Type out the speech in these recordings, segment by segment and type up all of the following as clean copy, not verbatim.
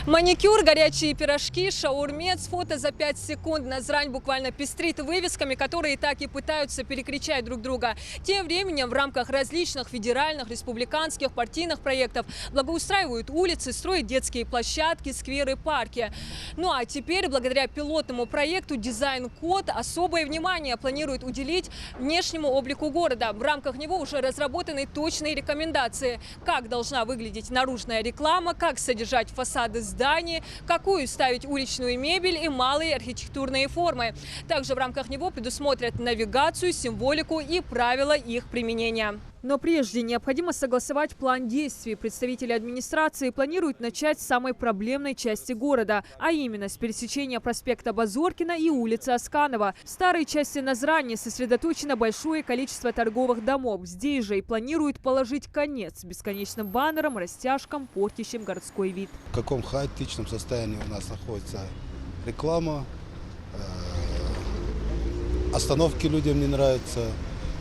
Маникюр, горячие пирожки, шаурмец, фото за 5 секунд. Назрань буквально пестрит вывесками, которые так и пытаются перекричать друг друга. Тем временем в рамках различных федеральных, республиканских, партийных проектов благоустраивают улицы, строят детские площадки, скверы, парки. Ну а теперь, благодаря пилотному проекту «Дизайн-код», особое внимание планируют уделить внешнему облику города. В рамках него уже разработаны точные рекомендации, как должна выглядеть наружная реклама, как содержать фасады зданий, какую ставить уличную мебель и малые архитектурные формы. Также в рамках него предусмотрят навигацию, символику и правила их применения. Но прежде необходимо согласовать план действий. Представители администрации планируют начать с самой проблемной части города, а именно с пересечения проспекта Базоркина и улицы Асканова. В старой части Назрани сосредоточено большое количество торговых домов. Здесь же и планируют положить конец бесконечным баннерам, растяжкам, портящим городской вид. В каком хаотичном состоянии у нас находится реклама, остановки людям не нравятся.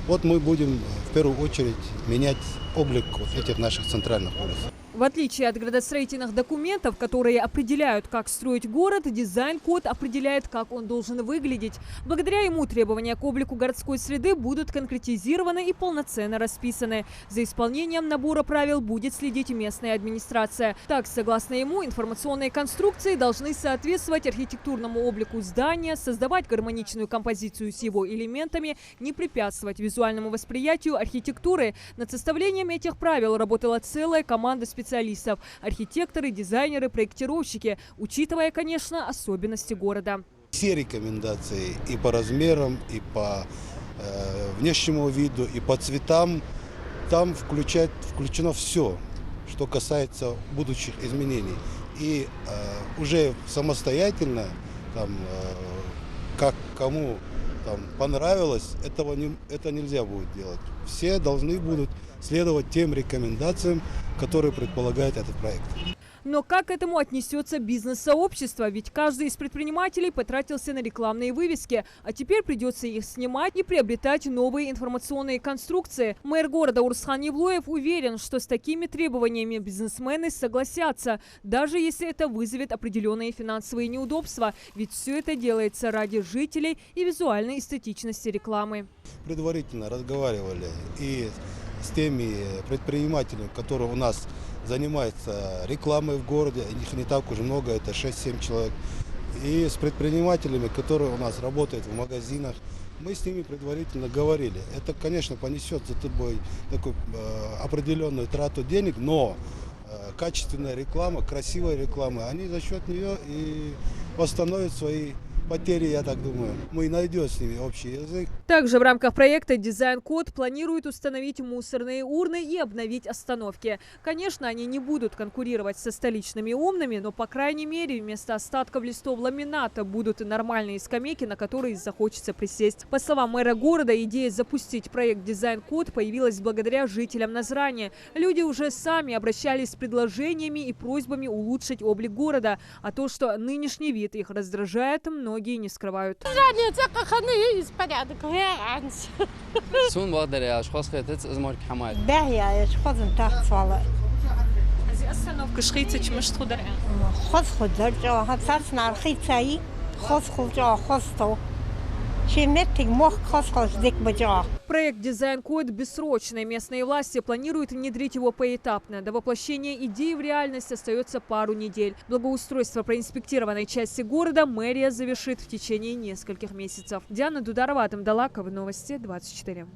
Вот мы будем в первую очередь менять облик вот этих наших центральных улиц. В отличие от градостроительных документов, которые определяют, как строить город, дизайн-код определяет, как он должен выглядеть. Благодаря ему требования к облику городской среды будут конкретизированы и полноценно расписаны. За исполнением набора правил будет следить местная администрация. Так, согласно ему, информационные конструкции должны соответствовать архитектурному облику здания, создавать гармоничную композицию с его элементами, не препятствовать визуальному восприятию архитектуры. Над составлением этих правил работала целая команда специалистов. Архитекторы, дизайнеры, проектировщики, учитывая, конечно, особенности города. Все рекомендации и по размерам, и по внешнему виду, и по цветам, там включено все, что касается будущих изменений. И уже самостоятельно, как кому понравилось, это нельзя будет делать. Все должны будут следовать тем рекомендациям, которые предполагает этот проект. Но как к этому отнесется бизнес-сообщество? Ведь каждый из предпринимателей потратился на рекламные вывески, а теперь придется их снимать и приобретать новые информационные конструкции. Мэр города Урсхан Евлоев уверен, что с такими требованиями бизнесмены согласятся, даже если это вызовет определенные финансовые неудобства. Ведь все это делается ради жителей и визуальной эстетичности рекламы. Предварительно разговаривали и с теми предпринимателями, которые у нас занимаются рекламой в городе, их не так уж много, это 6-7 человек, и с предпринимателями, которые у нас работают в магазинах. Мы с ними предварительно говорили. Это, конечно, понесет за собой такую определенную трату денег, но качественная реклама, красивая реклама, они за счет нее и восстановят свои потери, я так думаю. Мы найдем с ними общий язык. Также в рамках проекта «Дизайн-код» планируют установить мусорные урны и обновить остановки. Конечно, они не будут конкурировать со столичными умными, но, по крайней мере, вместо остатков листов ламината будут и нормальные скамейки, на которые захочется присесть. По словам мэра города, идея запустить проект «Дизайн-код» появилась благодаря жителям Назрани. Люди уже сами обращались с предложениями и просьбами улучшить облик города. А то, что нынешний вид их раздражает, многие не скрывают. Остановка шхейца мышц хударя. Проект «Дизайн-код» бессрочный. Местные власти планируют внедрить его поэтапно. До воплощения идеи в реальность остается пару недель. Благоустройство проинспектированной части города мэрия завершит в течение нескольких месяцев. Диана Дударова, Атам Далакова, Новости 24.